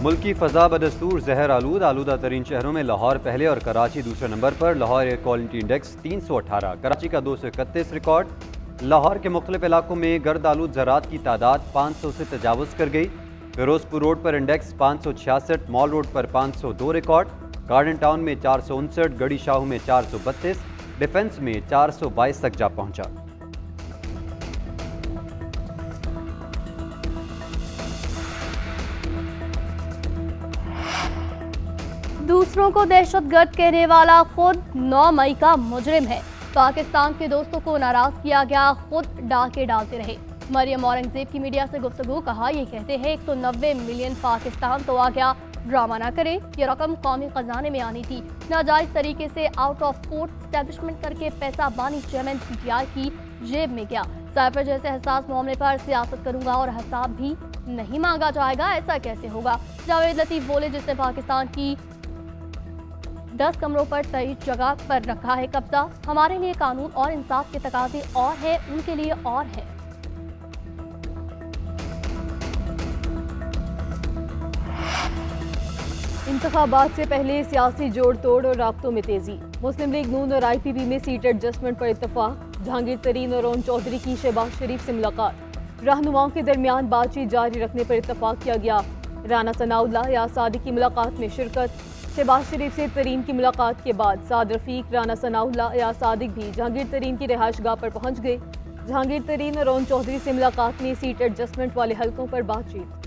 मुल्की फ़ज़ा बदस्तूर जहर आलूदा तरीन शहरों में लाहौर पहले और कराची दूसरे नंबर पर। Lahore air quality index 318, Karachi का 231 रिकॉर्ड। लाहौर के मुख्तलिफ इलाकों में गर्द आलूद ज़रात की तादाद 500 से तजावज़ कर गई। फिरोजपुर रोड पर इंडेक्स 566, मॉल रोड पर 502 रिकॉर्ड। गार्डन टाउन में 459, गड़ी शाहू में 432, डिफेंस में 422 तक जा पहुंचा। दूसरों को दहशतगर्द कहने वाला खुद 9 मई का मुजरिम है। पाकिस्तान के दोस्तों को नाराज किया गया, खुद डाके डालते रहे। मरियम औरंगजेब की मीडिया से गुफ्तगू, कहा ये कहते हैं 190 मिलियन पाकिस्तान तो आ गया, ड्रामा ना करें, ये रकम कौमी खजाने में आनी थी। नाजायज तरीके से आउट ऑफ कोर्ट स्टैब्लिशमेंट करके पैसा बानी चेयरमैन पीटीआई की जेब में गया। साइफर जैसे हसास मामले पर सियासत करूंगा और हिसाब भी नहीं मांगा जाएगा, ऐसा कैसे होगा? जावेद लतीफ बोले, जिसने पाकिस्तान की 10 कमरों पर 23 जगह पर रखा है कब्जा। हमारे लिए कानून और इंसाफ के तकाजे और है, उनके लिए और है। इंतखाबात से पहले सियासी जोड़ तोड़ और राब्तों में तेजी। मुस्लिम लीग नून और IPP में सीट एडजस्टमेंट पर इत्तफाक। जहांगीर तरीन और ओम चौधरी की शहबाज शरीफ से मुलाकात। रहनुमाओं के दरमियान बातचीत जारी रखने पर इत्तफाक किया गया। राना सनाउल्लाह या सादिक की मुलाकात में शिरकत। शहबाज शरीफ से तरीन की मुलाकात के बाद साद रफीक, राना सनाउल्लाह या सादिक भी जहांगीर तरीन की रिहाइशगाह पर पहुंच गए। जहांगीर तरीन और ओम चौधरी से मुलाकात में सीट एडजस्टमेंट वाले हलकों पर बातचीत।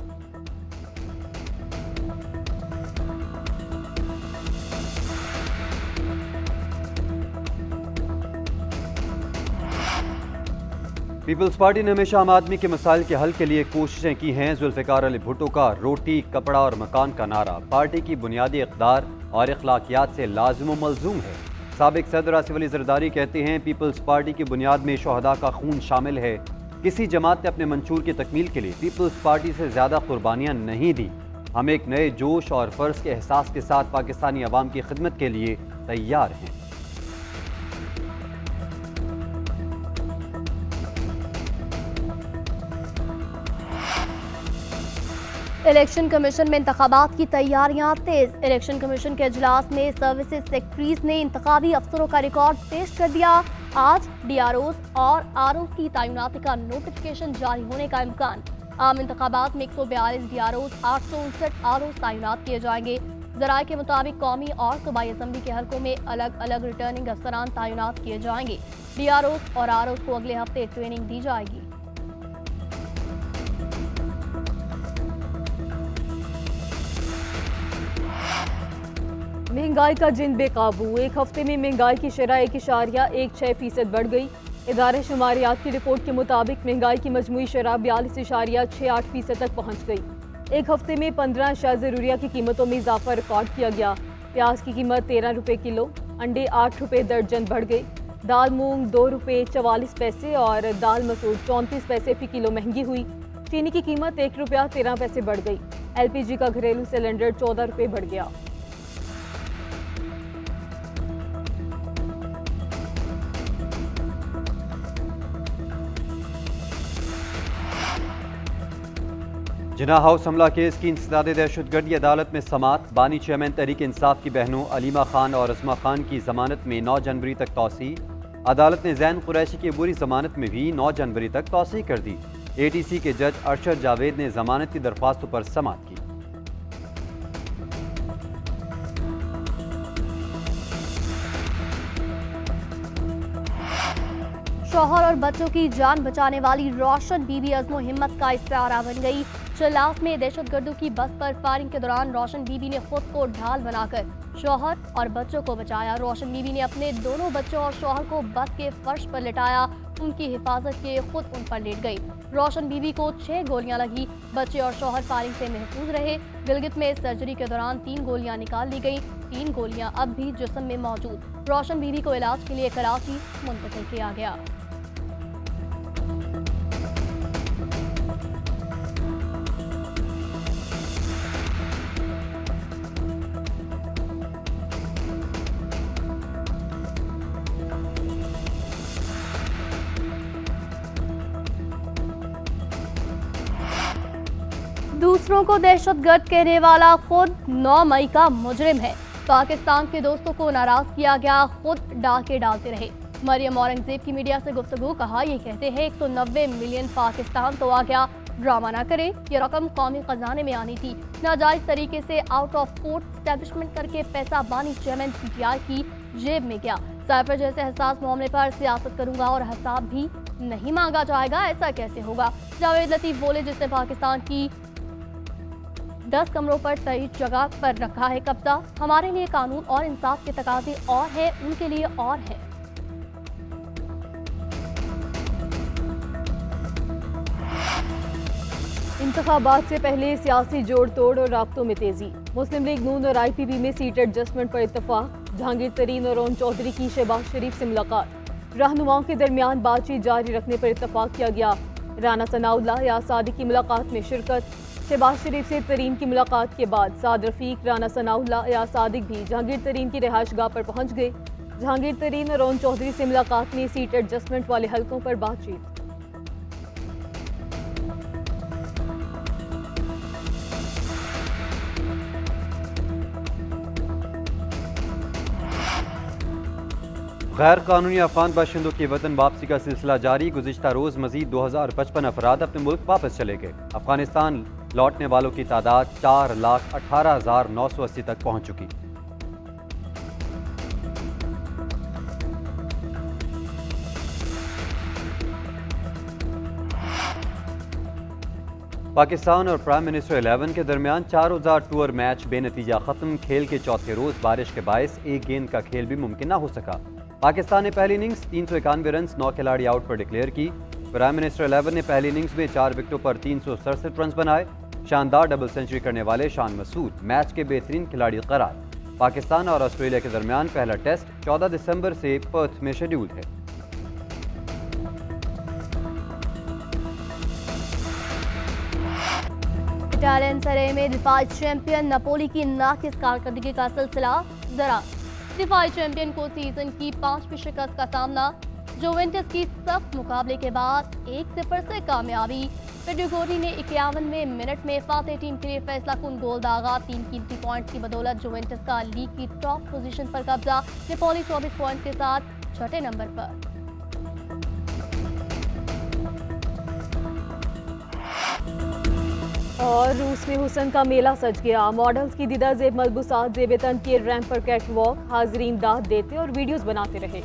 पीपल्स पार्टी ने हमेशा आम आदमी के मसाइल के हल के लिए कोशिशें की हैं। जुल्फ़िकार अली भुट्टो का रोटी, कपड़ा और मकान का नारा पार्टी की बुनियादी इक़दार और अखलाकियात से लाज़िम व मलज़ूम है। साबिक सदर आसिफ अली ज़रदारी कहते हैं, पीपल्स पार्टी की बुनियाद में शोहदा का खून शामिल है। किसी जमात ने अपने मंशूर की तकमील के लिए पीपल्स पार्टी से ज़्यादा कुर्बानियाँ नहीं दी। हम एक नए जोश और फ़र्ज के एहसास के साथ पाकिस्तानी अवाम की खिदमत के लिए तैयार हैं। इलेक्शन कमीशन में इंतखाबात की तैयारियां तेज। इलेक्शन कमीशन के इजलास में सर्विसेज सेक्रेटरीज ने इंतखाबी अफसरों का रिकॉर्ड पेश कर दिया। आज DROs और ROs की तैनाती का नोटिफिकेशन जारी होने का इम्कान। आम इंतखाबात में 142 DROs, 859 ROs तैनात किए जाएंगे। जराये के मुताबिक कौमी और सूबाई असम्बली के हलकों में अलग अलग रिटर्निंग अफसरान तैनात किए जाएंगे। DROs और ROs को अगले हफ्ते ट्रेनिंग दी जाएगी। महंगाई का जिन बेकाबू। एक हफ्ते में महंगाई की शरह 1.16% बढ़ गई। इदारे शुमारियात की रिपोर्ट के मुताबिक महंगाई की मजमूई शरह 42.68% तक पहुँच गई। एक हफ्ते में 15 अशिया ज़रूरिया की कीमतों में इजाफा रिकॉर्ड किया गया। प्याज की कीमत 13 रुपये किलो, अंडे 8 रुपये दर्जन बढ़ गई। दाल मूंग 2 रुपये 44 पैसे और दाल मसूर 34 पैसे फी किलो महंगी हुई। चीनी की कीमत 1 रुपया 13 पैसे बढ़ गई। LPG का घरेलू सिलेंडर 14 रुपये बढ़ गया। जिन्ना हाउस हमला केस की इंसदाद दहशतगर्दी अदालत में समात। बानी चेयरमैन तहरीक इंसाफ की बहनों अलीमा खान और अज़मा खान की जमानत में 9 जनवरी तक तौसी। अदालत ने ज़ैन कुरैशी की बुरी जमानत में भी 9 जनवरी तक तौसी कर दी। ATC के जज अरशद जावेद ने जमानत की दरख्वास्तों पर समात की। शौहर और बच्चों की जान बचाने वाली रोशन बीबी अज़्मो हिम्मत का इस्तारा बन गई। चिल्लास में दहशतगर्दों की बस पर फायरिंग के दौरान रोशन बीबी ने खुद को ढाल बनाकर शौहर और बच्चों को बचाया। रोशन बीबी ने अपने दोनों बच्चों और शौहर को बस के फर्श पर लिटाया। उनकी हिफाजत के खुद उन पर लेट गई। रोशन बीबी को 6 गोलियां लगी। बच्चे और शौहर फायरिंग से महफूज रहे। गिलगित में सर्जरी के दौरान 3 गोलियां निकाल ली गई। 3 गोलियां अब भी जिस्म में मौजूद। रोशन बीबी को इलाज के लिए कराची मुंतकिल किया गया। दूसरों को दहशतगर्द कहने वाला खुद 9 मई का मुजरिम है। पाकिस्तान के दोस्तों को नाराज किया गया, खुद डाके डालते रहे। मरियम औरंगजेब की मीडिया से गुफ्तगू, कहा ये कहते हैं 190 मिलियन पाकिस्तान तो आ गया, ड्रामा ना करें, ये रकम कौमी खजाने में आनी थी। नाजायज तरीके से आउट ऑफ कोर्ट स्टैब्लिशमेंट करके पैसा बानी चेयरमैन पीटीआई की जेब में गया। साइफर जैसे हसास मामले पर सियासत करूंगा और हिसाब भी नहीं मांगा जाएगा, ऐसा कैसे होगा? जावेद लतीफ बोले, जिसने पाकिस्तान की 10 कमरों पर 23 जगह पर रखा है कब्जा। हमारे लिए कानून और इंसाफ के तकाजे और है, उनके लिए और है। इंतखाबात से पहले सियासी जोड़ तोड़ और राब्तों में तेजी। मुस्लिम लीग नून और IPP में सीट एडजस्टमेंट पर इत्तफाक। जहांगीर तरीन और ओम चौधरी की शहबाज शरीफ से मुलाकात। रहनुमाओं के दरमियान बातचीत जारी रखने पर इत्तफाक किया गया। राना सनाउल्लाह या सादिक की मुलाकात में शिरकत। शहबाज शरीफ से तरीन की मुलाकात के बाद साद रफीक, राना सनाउल्लाह या सादिक भी जहांगीर तरीन की रिहाइशगाह पर पहुंच गए। जहांगीर तरीन और ओम चौधरी से मुलाकात में सीट एडजस्टमेंट वाले हलकों पर बातचीत। गैर कानूनी अफगान बाशिंदों की वतन वापसी का सिलसिला जारी। गुज़िश्ता रोज मजीद 2055 अफराद अपने मुल्क वापस चले गए। अफगानिस्तान लौटने वालों की तादाद 4,18,980 तक पहुंच चुकी। पाकिस्तान और प्राइम मिनिस्टर 11 के दरमियान 4 रोज़ा टूर मैच बेनतीजा खत्म। खेल के चौथे रोज बारिश के बायस एक गेंद का खेल भी मुमकिन न हो सका। पाकिस्तान ने पहली इनिंग्स 391 रन 9 खिलाड़ी आउट पर डिक्लेयर की। प्राइम मिनिस्टर 11 ने पहली इनिंग्स में 4 विकेटों पर 367 रन बनाए। शानदार डबल सेंचुरी करने वाले शान मसूद मैच के बेहतरीन खिलाड़ी करार। पाकिस्तान और ऑस्ट्रेलिया के दरमियान पहला टेस्ट 14 दिसंबर से पर्थ में शेड्यूल्ड है। इटालियन सरे में दिफाई चैंपियन नपोली की नाकिस कारकर्दगी का सिलसिला दरार। दिफाई चैंपियन को सीजन की 5वीं शिकस्त का सामना। जुवेंटस की सख्त मुकाबले के बाद 1-0 से कामयाबी। पेड्रिगोनी ने 51वें मिनट में फातेह टीम के लिए फैसलाकुन गोल दागा। 3 कीमती पॉइंट्स की बदौलत जुवेंटस का लीग की टॉप पोजीशन पर कब्जा। नेपोली 24 पॉइंट्स के साथ छठे नंबर पर। और रूस में हुसन का मेला सज गया। मॉडल्स की दीदा जेब मलबूसात जेब तन के रैंप पर कैट वॉक। हाजरीन दाद देते और वीडियोस बनाते रहे।